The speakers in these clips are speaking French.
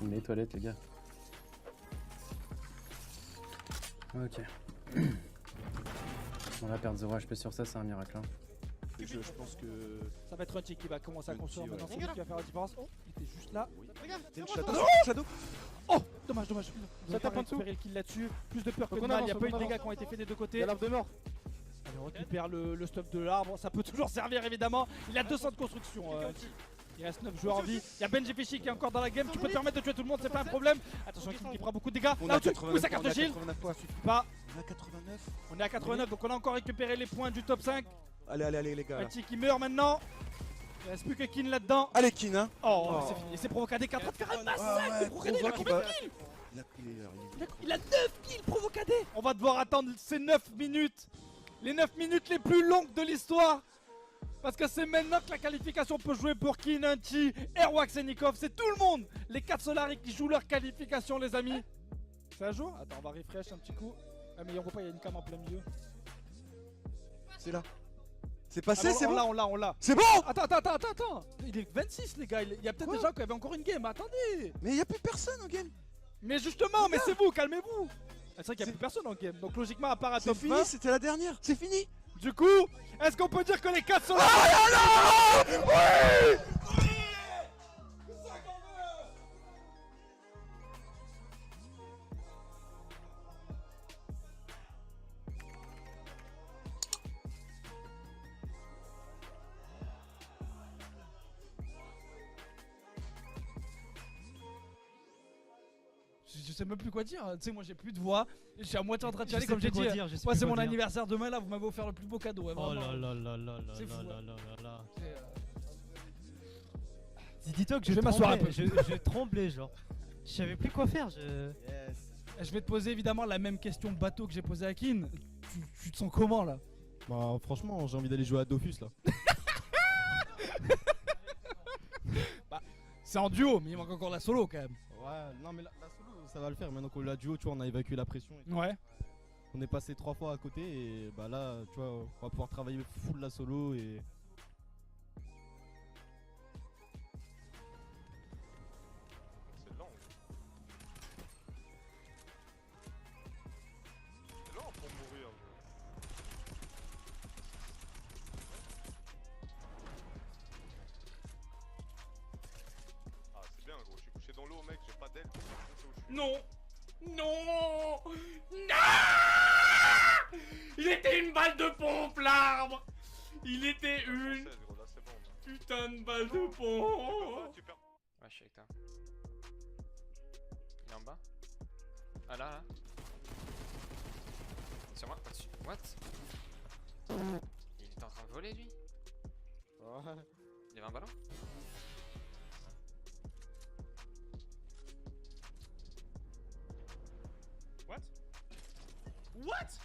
filmer les toilettes, les gars. Ok. On va perdre 0 HP sur ça, c'est un miracle. Hein. Je pense que... Ça va être Runty qui va commencer à construire maintenant, c'est lui qui va faire la différence. Oh, il était juste là. Regarde, C'est une moi, shadow. je- Shadow. Oh, dommage. Ça tape en dessous. Récupérer le kill là-dessus. Plus de peur que de Faut qu'on mal, il avance, n'y a faut pas eu de qu'on dégâts avance. qui ont été faits des deux Il côtés. y a l'arbre de mort. Allez, on récupère le stuff de l'arbre, ça peut toujours servir évidemment. Il a 200 de construction. Il reste 9 joueurs en vie. Il y a Benji Fishy qui est encore dans la game. Tu peux te permettre de tuer tout le monde, c'est pas un problème. Attention, Kim qui fera beaucoup de dégâts. On Là a au-dessus, 89 où sa carte de points, shield. 89 Suffit pas. On a 89. On est à 89, donc on a encore récupéré les points du top 5. Allez les gars. Là. Runty qui meurt maintenant. Il reste plus que Kin là-dedans. Allez Kin hein. Oh, c'est fini. C'est Provocadé qui est en train de faire un massacre. Provocadé, il a combien de kills? Il a 9 kills Provocadé. On va devoir attendre ces 9 minutes. Les 9 minutes les plus longues de l'histoire. Parce que c'est maintenant que la qualification peut jouer pour Kin, Hunty, Airwax et Nikov. C'est tout le monde. Les 4 Solari qui jouent leur qualification, les amis. C'est à jour? Attends, on va refresh un petit coup. Ah, mais on voit pas, il y a une cam en plein milieu. C'est là. C'est passé, Ah, c'est bon. On l'a. C'est bon. Attends. Il est 26, les gars. Il y a peut-être des gens qui avaient encore une game. Attendez. Mais y'a plus personne en game. Mais justement, mais c'est vous, calmez-vous. Ah, c'est vrai qu'il n'y a plus personne en game. Donc logiquement, à part à C'est top fini, 20, c'était la dernière. C'est fini. du coup, est-ce qu'on peut dire que les 4 sont là? Ah là là. Oui. Je sais même plus quoi dire, tu sais, moi j'ai plus de voix, je suis à moitié en train de Je chialer sais comme j'ai plus dit. quoi dire, je sais Ouais, plus c'est quoi mon dire. anniversaire demain là, vous m'avez offert le plus beau cadeau. Ouais, Oh vraiment. là là là là C'est fou, là hein. là là. C'est, Dis-toi que Je vais m'asseoir un peu. je tremblais genre. Je savais plus quoi faire, Je vais te poser évidemment la même question bateau que j'ai posée à Kin. Tu te sens comment là? Bah franchement j'ai envie d'aller jouer à Dofus là. C'est en duo, mais il manque encore la solo quand même. Ouais non mais la solo ça va le faire, maintenant qu'on l'a duo tu vois on a évacué la pression et tout. Ouais. On est passé 3 fois à côté et bah là tu vois on va pouvoir travailler full la solo et... C'est lent. C'est lent pour mourir. Ah, c'est bien, gros. Je suis couché dans l'eau, mec. J'ai pas d'aile. Je sais où je suis. Non. Il était une balle de pompe l'arbre. Il était une Française, gros, là, c'est bon. Là. putain de balle de pompe. Tu perds. Ouais, je suis avec toi. Il est en bas. Ah là. Sur moi, au-dessus. What? Il était en train de voler lui? Ouais. Il y avait un ballon? What?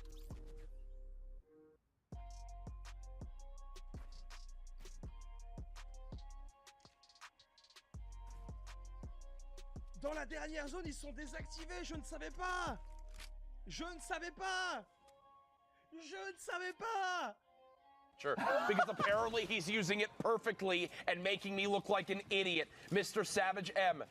Dans la dernière zone, ils sont désactivés, je ne savais pas. Je ne savais pas. Sure, because apparently he's using it perfectly and making me look like an idiot. Mr. Savage M.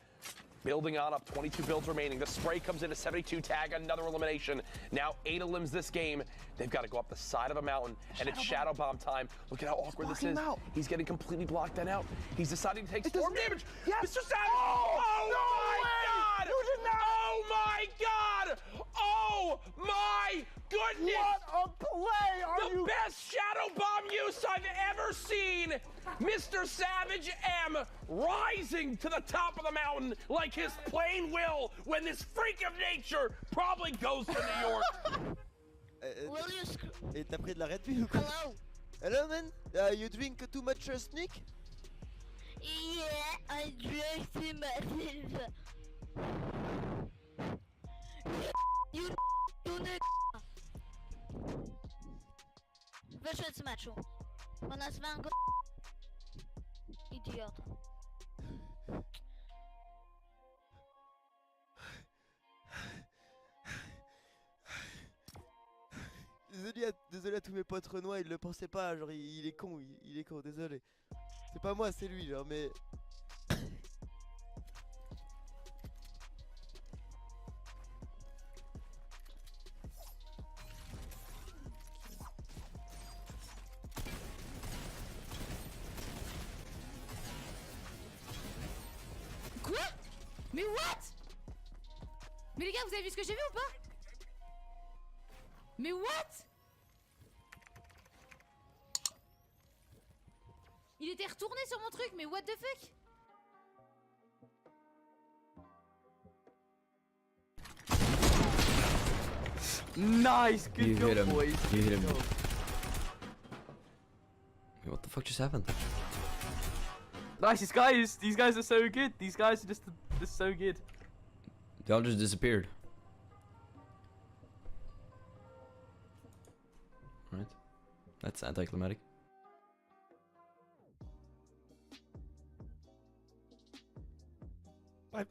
Building on up, 22 builds remaining. The spray comes in a 72 tag, another elimination. Now 8 elims this game. They've got to go up the side of a mountain, and it's Shadow Bomb time. Look at how awkward this is. He's getting completely blocked then out. He's deciding to take storm damage. Yes. Mr. Savage! Oh my God! You did not! Oh my God! Oh my goodness! What a play! The best Shadow Bomb use I've ever seen! Mr. Savage M rising to the top of the mountain like his plain will when this freak of nature probably goes to New York. Et t'as pris de la Red Bull ou quoi? Hello man, you drink too much sneak? Yeah, I drink too much. You Wyszedł z meczu, bo nazwałem go idiota. Désolé à tous mes potes renois, ils le pensaient pas, genre il est con, il est con, désolé. C'est pas moi, c'est lui, genre, mais... Mais what? Mais les gars, vous avez vu ce que j'ai vu ou pas? Mais what? Il était retourné sur mon truc, mais what the fuck? Nice, good You job, hit him. boys. You hit him. Good job. Wait, what the fuck just happened? Nice, these guys are so good. These guys are just so good. They all just disappeared. Right. That's anticlimactic. Bref.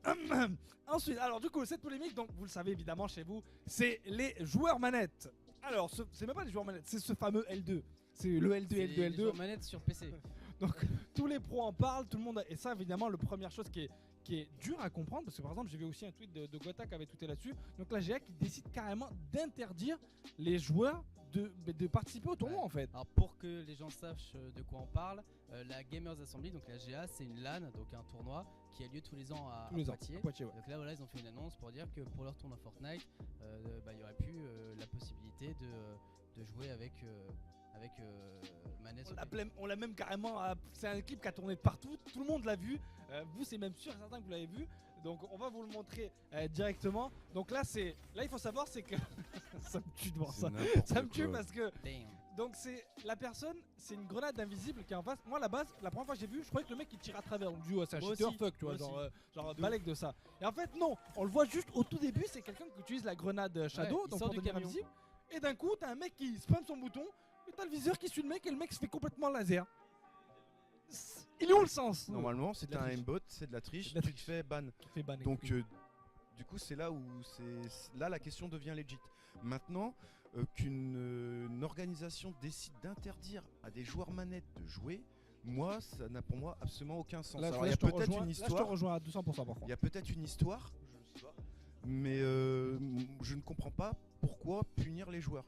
Ensuite, alors du coup, cette polémique, donc vous le savez évidemment chez vous, c'est les joueurs manettes. Alors, c'est même pas les joueurs manettes, c'est ce fameux L2. C'est le L2, C'est L2, les L2. joueurs manettes sur PC. Donc tous les pros en parlent, tout le monde. Et ça, évidemment, la première chose qui est dure à comprendre, parce que par exemple, j'ai vu aussi un tweet de Gotha qui avait tweeté là-dessus. Donc la GA qui décide carrément d'interdire les joueurs de participer au tournoi en fait. Alors pour que les gens sachent de quoi on parle, la Gamers Assembly, donc la GA, c'est une LAN, donc un tournoi qui a lieu tous les ans à Poitiers. Poitiers, ouais. Donc là voilà, ils ont fait une annonce pour dire que pour leur tournoi Fortnite, il y aurait plus la possibilité de jouer avec manette. On l'a même carrément. C'est un clip qui a tourné de partout, tout le monde l'a vu. Vous, c'est même sûr et certain que vous l'avez vu. Donc on va vous le montrer directement. Donc là, il faut savoir, c'est que ça me tue de voir ça. Ça me tue parce que. Damn. Donc c'est la personne, c'est une grenade invisible qui est en face. Moi à la base, la première fois que j'ai vu, je croyais que le mec il tire à travers. On me dit ouais, c'est un Moi cheater, aussi, fuck, tu vois, moi genre balèque de ça. Et en fait non, on le voit juste au tout début, c'est quelqu'un qui utilise la grenade Shadow, il donc sort pour du devenir camion. invisible. Et d'un coup, t'as un mec qui spam son bouton, et t'as le viseur qui suit le mec et le mec se fait complètement laser. Il est où le sens? Normalement, c'est de la un triche. aimbot, c'est de la triche, C'est de la tu te fais ban. Donc, du coup, c'est là où là la question devient legit. Maintenant, qu'une organisation décide d'interdire à des joueurs manettes de jouer, moi, ça n'a pour moi absolument aucun sens. Là, Alors, là, il y a je te peut-être rejoins- une là, je te histoire. rejoins à 200% par contre. Il y a peut-être une histoire, je ne sais pas, mais je ne comprends pas pourquoi punir les joueurs.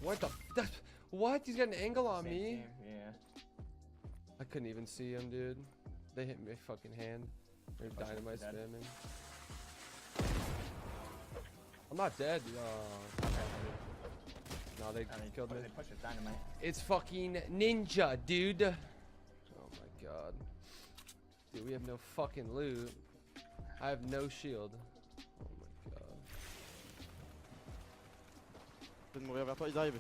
What the? What? He's got an angle on me. Yeah. I couldn't even see him, dude. They hit my fucking hand. They're dynamite spamming. I'm not dead. No, they killed me. It's fucking ninja, dude. Oh my god. Dude, we have no fucking loot. I have no shield. Oh my god. Je vais mourir vers toi, ils arrivent.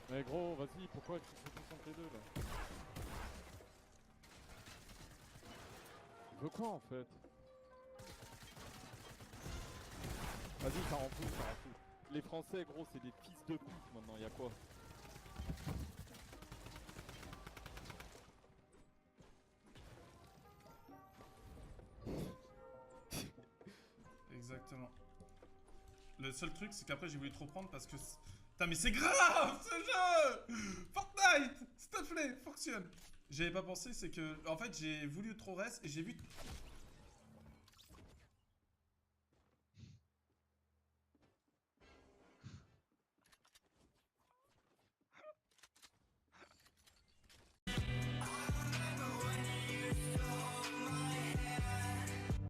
Mais gros, vas-y, pourquoi tu fais tous entre les deux là? Tu veux quoi en fait? Vas-y, ça rend fou, ça rend fou. Les Français, gros, c'est des fils de pute maintenant, y'a quoi? Exactement. Le seul truc, c'est qu'après j'ai voulu trop prendre parce que... Putain, mais c'est grave ce jeu! Fortnite! S'il te plaît, fonctionne! J'avais pas pensé, c'est que... En fait, j'ai voulu trop reste et j'ai vu